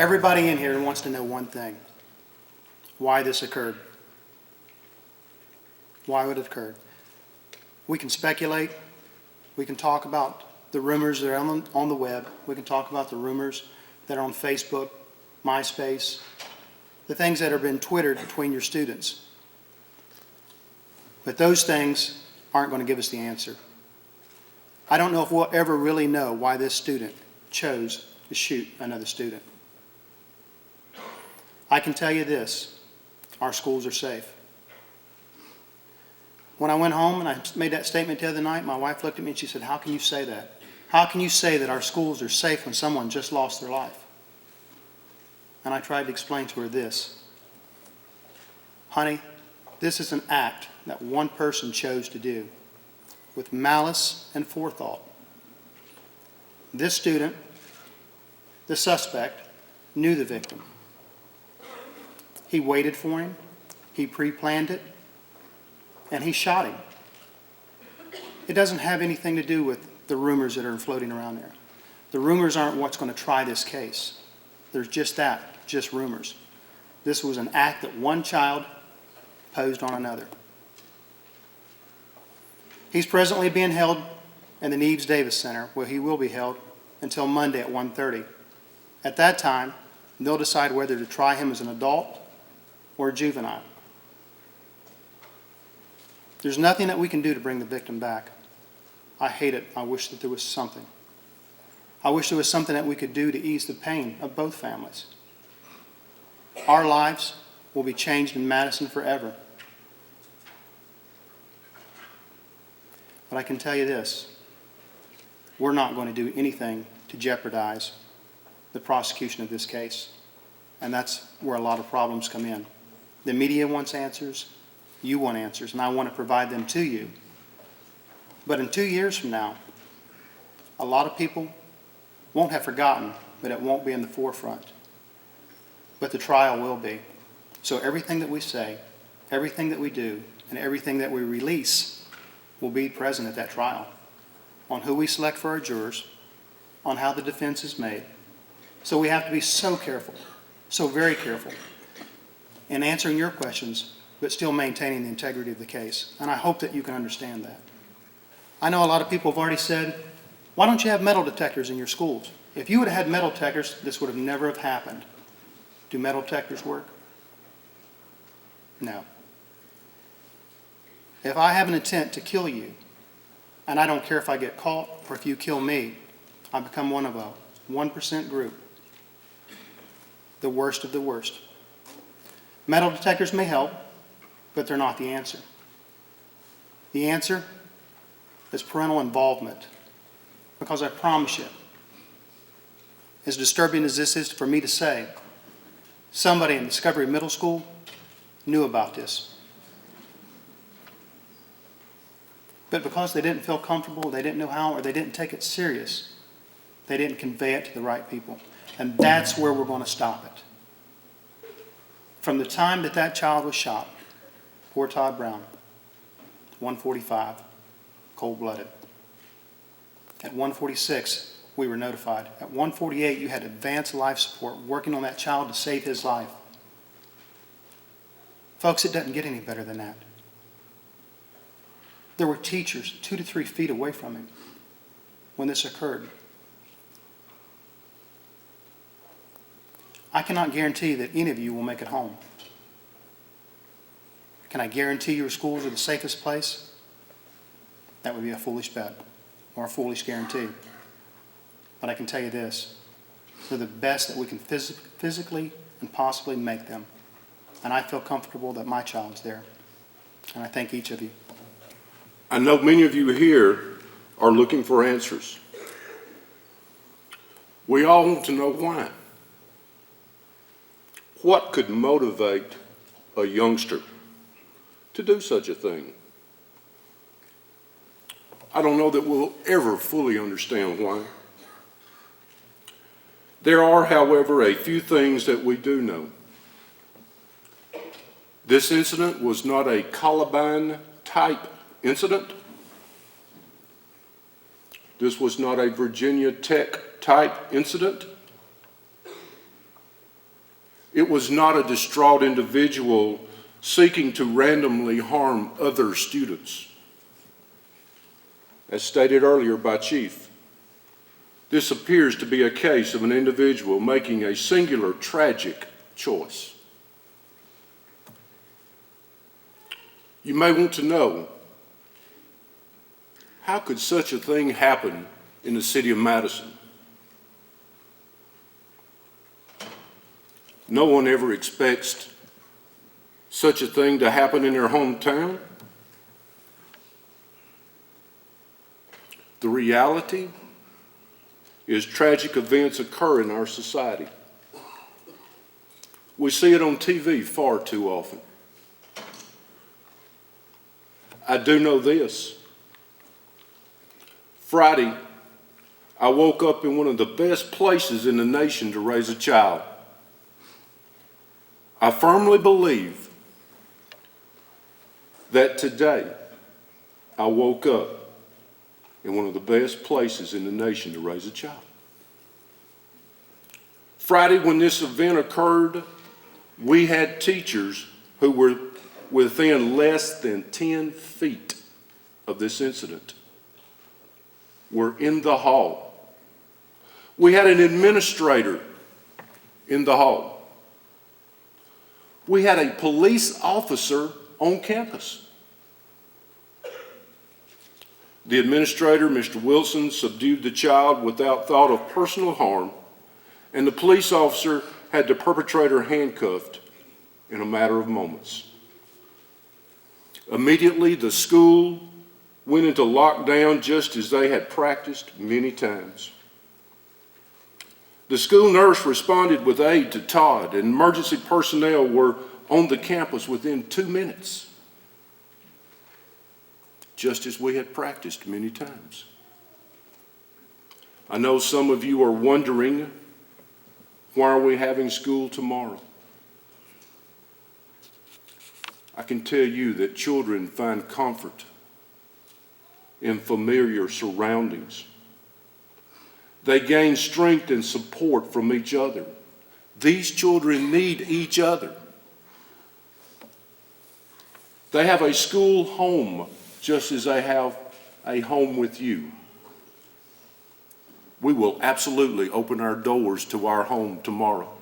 Everybody in here wants to know one thing: why this occurred. Why would it occur? We can speculate. We can talk about the rumors that are on the web. We can talk about the rumors that are on Facebook, MySpace, the things that have been twittered between your students. But those things aren't going to give us the answer. I don't know if we'll ever really know why this student chose to shoot another student. I can tell you this: our schools are safe. When I went home and I made that statement the other night, my wife looked at me and she said, "How can you say that? How can you say that our schools are safe when someone just lost their life?" And I tried to explain to her this: honey, this is an act that one person chose to do with malice and forethought. This student, the suspect, knew the victim. He waited for him, he pre-planned it, and he shot him. It doesn't have anything to do with the rumors that are floating around there. The rumors aren't what's going to try this case. There's just that, just rumors. This was an act that one child posed on another. He's presently being held in the Neves Davis Center, where he will be held until Monday at 1:30. At that time, they'll decide whether to try him as an adult or a juvenile. There's nothing that we can do to bring the victim back. I hate it. I wish that there was something. I wish there was something that we could do to ease the pain of both families. Our lives will be changed in Madison forever. But I can tell you this: we're not going to do anything to jeopardize the prosecution of this case. And that's where a lot of problems come in. The media wants answers, you want answers, and I want to provide them to you. But in 2 years from now, a lot of people won't have forgotten, but it won't be in the forefront. But the trial will be. So everything that we say, everything that we do, and everything that we release will be present at that trial, on who we select for our jurors, on how the defense is made. So we have to be so careful, so very careful, in answering your questions, but still maintaining the integrity of the case. And I hope that you can understand that. I know a lot of people have already said, why don't you have metal detectors in your schools? If you would have had metal detectors, this would have never have happened. Do metal detectors work? No. If I have an intent to kill you, and I don't care if I get caught or if you kill me, I become one of a 1% group. The worst of the worst. Metal detectors may help, but they're not the answer. The answer is parental involvement. Because I promise you, as disturbing as this is for me to say, somebody in Discovery Middle School knew about this. But because they didn't feel comfortable, they didn't know how, or they didn't take it serious, they didn't convey it to the right people. And that's where we're going to stop it. From the time that that child was shot, poor Todd Brown, 1:45, cold-blooded. At 1:46, we were notified. At 1:48, you had advanced life support working on that child to save his life. Folks, it doesn't get any better than that. There were teachers 2 to 3 feet away from him when this occurred. I cannot guarantee that any of you will make it home. Can I guarantee your schools are the safest place? That would be a foolish bet or a foolish guarantee. But I can tell you this: they're the best that we can physically and possibly make them. And I feel comfortable that my child's there. And I thank each of you. I know many of you here are looking for answers. We all want to know why. What could motivate a youngster to do such a thing? I don't know that we'll ever fully understand why. There are, however, a few things that we do know. This incident was not a Columbine-type incident. This was not a Virginia Tech-type incident. It was not a distraught individual seeking to randomly harm other students. As stated earlier by Chief, this appears to be a case of an individual making a singular tragic choice. You may want to know, how could such a thing happen in the city of Madison? No one ever expects such a thing to happen in their hometown. The reality is tragic events occur in our society. We see it on TV far too often. I do know this. Friday, I woke up in one of the best places in the nation to raise a child. I firmly believe that today I woke up in one of the best places in the nation to raise a child. Friday, when this event occurred, we had teachers who were within less than 10 feet of this incident. Were in the hall. We had an administrator in the hall. We had a police officer on campus. The administrator, Mr. Wilson, subdued the child without thought of personal harm, and the police officer had the perpetrator handcuffed in a matter of moments. Immediately, the school went into lockdown just as they had practiced many times. The school nurse responded with aid to Todd, and emergency personnel were on the campus within 2 minutes, just as we had practiced many times. I know some of you are wondering, why are we having school tomorrow? I can tell you that children find comfort in familiar surroundings. They gain strength and support from each other. These children need each other. They have a school home just as they have a home with you. We will absolutely open our doors to our home tomorrow.